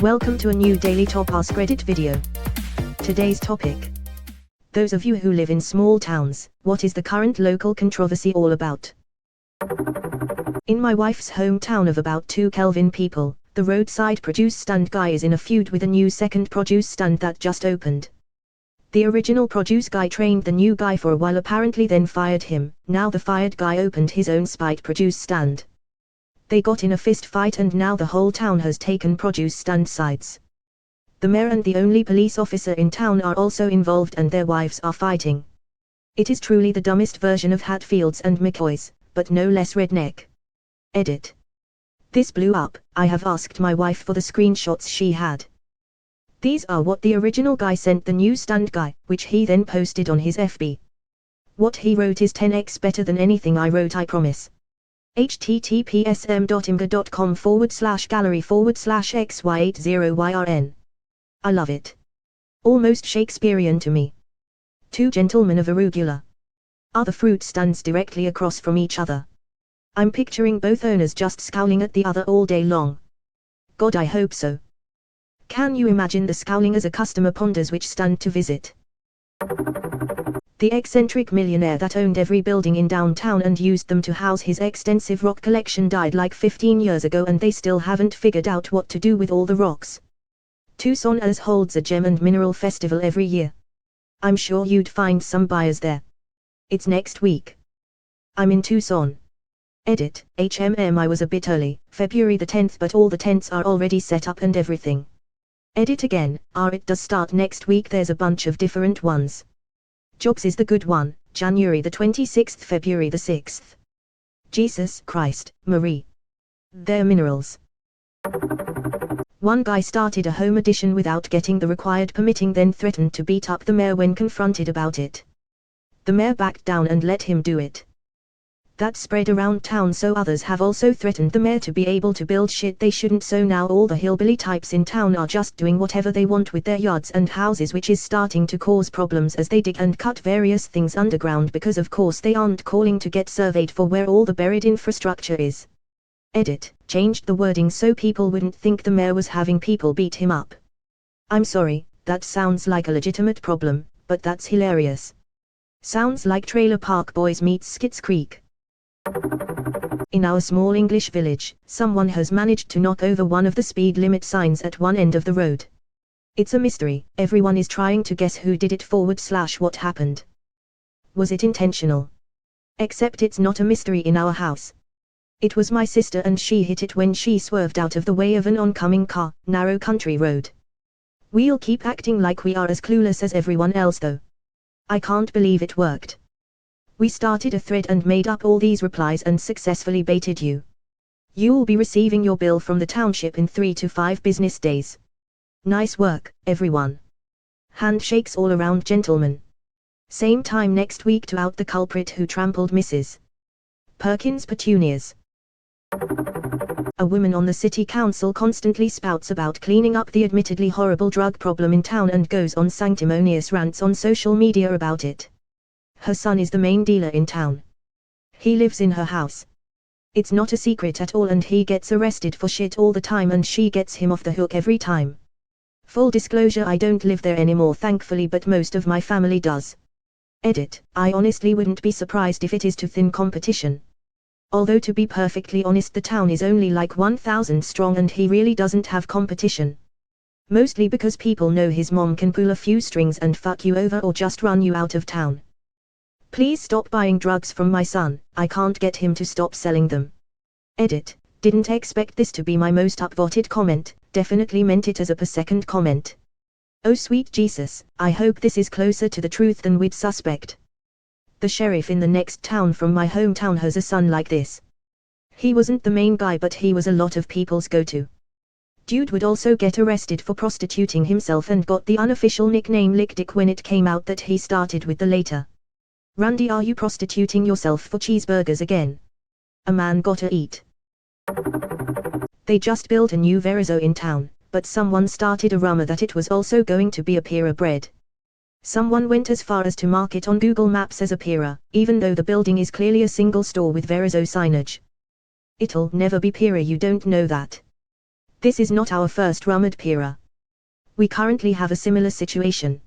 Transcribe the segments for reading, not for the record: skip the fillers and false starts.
Welcome to a new daily top Askreddit video. Today's topic. Those of you who live in small towns, what is the current local controversy all about? In my wife's hometown of about 2 Kelvin people, the roadside produce stand guy is in a feud with a new second produce stand that just opened. The original produce guy trained the new guy for a while, apparently then fired him. Now the fired guy opened his own spite produce stand. They got in a fist fight and now the whole town has taken produce stand sides. The mayor and the only police officer in town are also involved and their wives are fighting. It is truly the dumbest version of Hatfields and McCoys, but no less redneck. Edit. This blew up. I have asked my wife for the screenshots she had. These are what the original guy sent the new stand guy, which he then posted on his FB. What he wrote is 10x better than anything I wrote, I promise. https://gallery/xy80yrn. I love it. Almost Shakespearean to me. Two gentlemen of arugula. Are the fruit stands directly across from each other? I'm picturing both owners just scowling at the other all day long. God, I hope so. Can you imagine the scowling as a customer ponders which stand to visit? The eccentric millionaire that owned every building in downtown and used them to house his extensive rock collection died like 15 years ago and they still haven't figured out what to do with all the rocks. Tucson holds a gem and mineral festival every year. I'm sure you'd find some buyers there. It's next week. I'm in Tucson. Edit. I was a bit early, February the 10th, but all the tents are already set up and everything. Edit again. It does start next week, there's a bunch of different ones. Jobs is the good one, January the 26th, February the 6th. Jesus Christ, Marie. They're minerals. One guy started a home addition without getting the required permitting, then threatened to beat up the mayor when confronted about it. The mayor backed down and let him do it. That spread around town, so others have also threatened the mayor to be able to build shit they shouldn't, so now all the hillbilly types in town are just doing whatever they want with their yards and houses, which is starting to cause problems as they dig and cut various things underground, because of course they aren't calling to get surveyed for where all the buried infrastructure is. Edit. Changed the wording so people wouldn't think the mayor was having people beat him up. I'm sorry, that sounds like a legitimate problem, but that's hilarious. Sounds like Trailer Park Boys meets Schitt's Creek. In our small English village, someone has managed to knock over one of the speed limit signs at one end of the road. It's a mystery, everyone is trying to guess who did it / what happened. Was it intentional? Except it's not a mystery in our house. It was my sister and she hit it when she swerved out of the way of an oncoming car, narrow country road. We'll keep acting like we are as clueless as everyone else though. I can't believe it worked. We started a thread and made up all these replies and successfully baited you. You'll be receiving your bill from the township in 3 to 5 business days. Nice work, everyone. Handshakes all around, gentlemen. Same time next week to out the culprit who trampled Mrs. Perkins Petunias. A woman on the city council constantly spouts about cleaning up the admittedly horrible drug problem in town and goes on sanctimonious rants on social media about it. Her son is the main dealer in town. He lives in her house. It's not a secret at all and he gets arrested for shit all the time and she gets him off the hook every time. Full disclosure, I don't live there anymore thankfully, but most of my family does. Edit. I honestly wouldn't be surprised if it is to thin competition. Although to be perfectly honest, the town is only like 1,000 strong and he really doesn't have competition. Mostly because people know his mom can pull a few strings and fuck you over or just run you out of town. Please stop buying drugs from my son, I can't get him to stop selling them. Edit. Didn't expect this to be my most upvoted comment, definitely meant it as a per second comment. Oh sweet Jesus, I hope this is closer to the truth than we'd suspect. The sheriff in the next town from my hometown has a son like this. He wasn't the main guy, but he was a lot of people's go-to. Dude would also get arrested for prostituting himself and got the unofficial nickname Lick Dick when it came out that he started with the later. Randy, are you prostituting yourself for cheeseburgers again? A man gotta eat. They just built a new Verrazzo in town, but someone started a rumor that it was also going to be a pira bread. Someone went as far as to mark it on Google Maps as a pira, even though the building is clearly a single store with Verrazzo signage. It'll never be pira, you don't know that. This is not our first rumored Pira. We currently have a similar situation.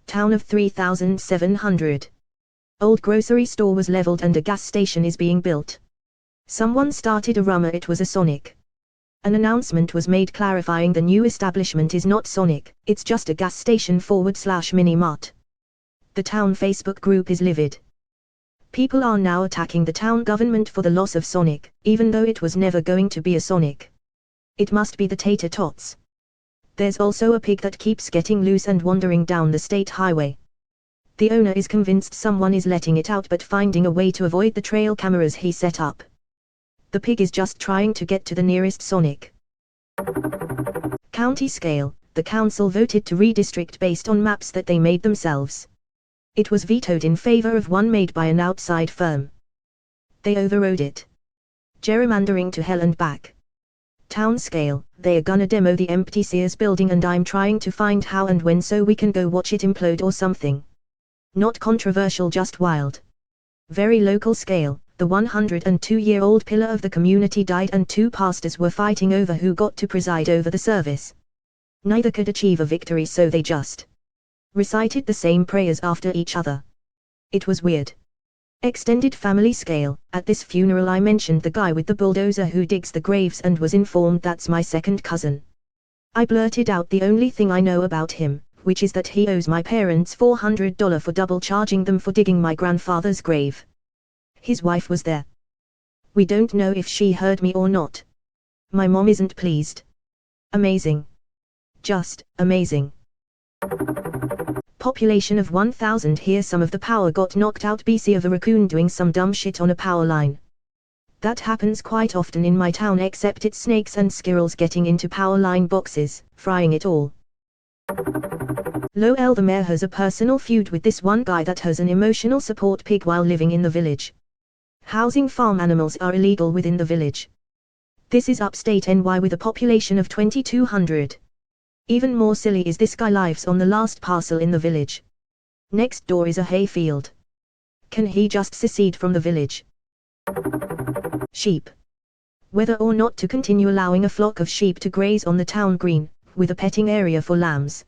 Town of 3,700. Old grocery store was leveled and a gas station is being built. Someone started a rumor it was a Sonic. An announcement was made clarifying the new establishment is not Sonic, it's just a gas station / mini mart. The town Facebook group is livid. People are now attacking the town government for the loss of Sonic, even though it was never going to be a Sonic. It must be the tater tots. There's also a pig that keeps getting loose and wandering down the state highway. The owner is convinced someone is letting it out but finding a way to avoid the trail cameras he set up. The pig is just trying to get to the nearest Sonic. County scale, the council voted to redistrict based on maps that they made themselves. It was vetoed in favor of one made by an outside firm. They overrode it. Gerrymandering to hell and back. Town scale, they are gonna demo the empty Sears building and I'm trying to find how and when so we can go watch it implode or something. Not controversial, just wild. Very local scale, the 102-year-old pillar of the community died and 2 pastors were fighting over who got to preside over the service. Neither could achieve a victory so they just recited the same prayers after each other. It was weird. Extended family scale, at this funeral I mentioned the guy with the bulldozer who digs the graves and was informed that's my second cousin. I blurted out the only thing I know about him, which is that he owes my parents $400 for double charging them for digging my grandfather's grave. His wife was there. We don't know if she heard me or not. My mom isn't pleased. Amazing. Just amazing. Population of 1,000. Here some of the power got knocked out BC of a raccoon doing some dumb shit on a power line. That happens quite often in my town except it's snakes and squirrels getting into power line boxes, frying it all. Lol, the mayor has a personal feud with this one guy that has an emotional support pig while living in the village. Housing farm animals are illegal within the village. This is upstate NY with a population of 2,200. Even more silly is this guy lives on the last parcel in the village. Next door is a hay field. Can he just secede from the village? Sheep. Whether or not to continue allowing a flock of sheep to graze on the town green, with a petting area for lambs.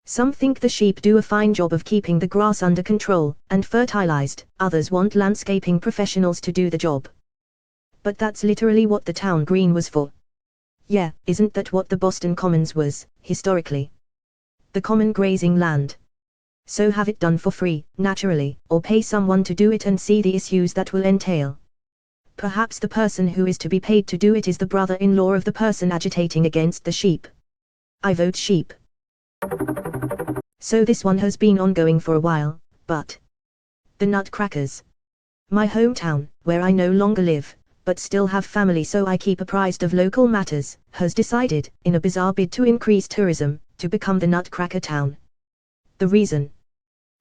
Some think the sheep do a fine job of keeping the grass under control, and fertilized, others want landscaping professionals to do the job. But that's literally what the town green was for. Yeah, isn't that what the Boston Commons was, historically? The common grazing land. So have it done for free, naturally, or pay someone to do it and see the issues that will entail. Perhaps the person who is to be paid to do it is the brother-in-law of the person agitating against the sheep. I vote sheep. So this one has been ongoing for a while, but the Nutcrackers. My hometown, where I no longer live, but still have family so I keep apprised of local matters, has decided, in a bizarre bid to increase tourism, to become the Nutcracker town. The reason?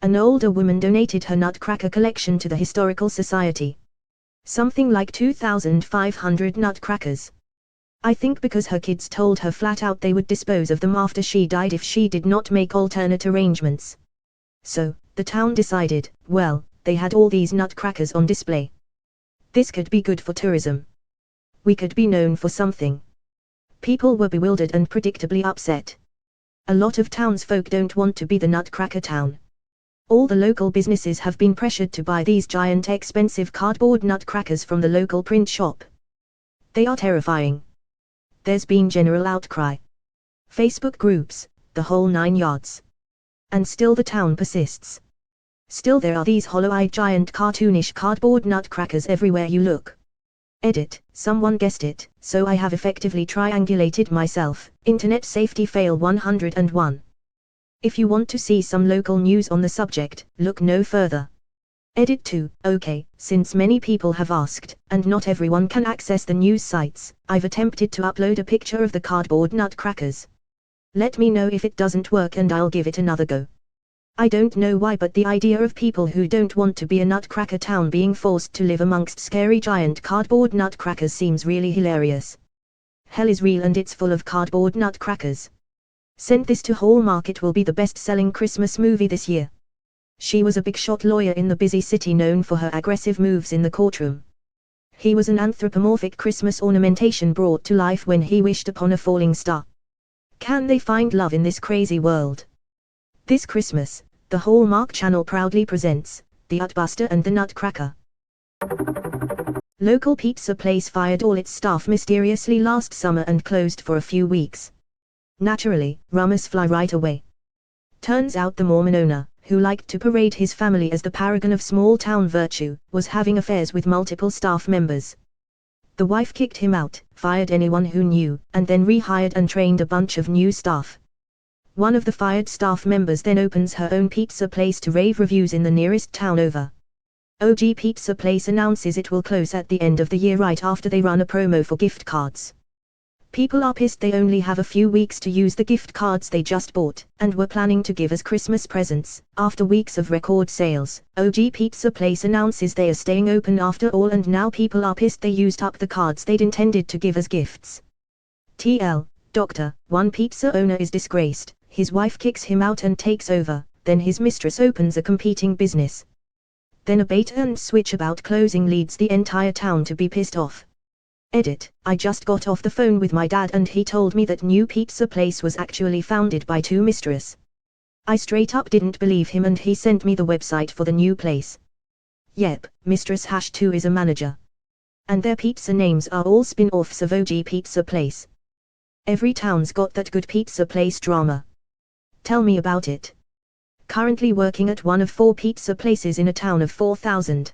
An older woman donated her Nutcracker collection to the Historical Society. Something like 2,500 Nutcrackers. I think because her kids told her flat out they would dispose of them after she died if she did not make alternate arrangements. So, the town decided, well, they had all these Nutcrackers on display. This could be good for tourism. We could be known for something. People were bewildered and predictably upset. A lot of townsfolk don't want to be the Nutcracker town. All the local businesses have been pressured to buy these giant expensive cardboard Nutcrackers from the local print shop. They are terrifying. There's been general outcry. Facebook groups, the whole 9 yards. And still the town persists. Still there are these hollow-eyed giant cartoonish cardboard Nutcrackers everywhere you look. Edit, someone guessed it, so I have effectively triangulated myself. Internet safety fail 101. If you want to see some local news on the subject, look no further. Edit 2, okay, since many people have asked, and not everyone can access the news sites, I've attempted to upload a picture of the cardboard Nutcrackers. Let me know if it doesn't work and I'll give it another go. I don't know why, but the idea of people who don't want to be a Nutcracker town being forced to live amongst scary giant cardboard Nutcrackers seems really hilarious. Hell is real and it's full of cardboard Nutcrackers. Send this to Hallmark, it will be the best-selling Christmas movie this year. She was a big-shot lawyer in the busy city known for her aggressive moves in the courtroom. he was an anthropomorphic Christmas ornamentation brought to life when he wished upon a falling star. Can they find love in this crazy world? This Christmas, the Hallmark Channel proudly presents The Utbuster and the Nutcracker. Local pizza place fired all its staff mysteriously last summer and closed for a few weeks. Naturally, rumors fly right away. Turns out the Mormon owner, who liked to parade his family as the paragon of small-town virtue, was having affairs with multiple staff members. The wife kicked him out, fired anyone who knew, and then rehired and trained a bunch of new staff. One of the fired staff members then opens her own pizza place to rave reviews in the nearest town over. OG Pizza Place announces it will close at the end of the year right after they run a promo for gift cards. People are pissed they only have a few weeks to use the gift cards they just bought, and were planning to give as Christmas presents. After weeks of record sales, OG Pizza Place announces they are staying open after all, and now people are pissed they used up the cards they'd intended to give as gifts. TL, Dr. One pizza owner is disgraced, his wife kicks him out and takes over, then his mistress opens a competing business. Then a bait and switch about closing leads the entire town to be pissed off. Edit, I just got off the phone with my dad and he told me that new pizza place was actually founded by two mistresses. I straight up didn't believe him and he sent me the website for the new place. Yep, Mistress #2 is a manager. And their pizza names are all spin-offs of OG Pizza Place. Every town's got that good pizza place drama. Tell me about it. Currently working at one of 4 pizza places in a town of 4,000.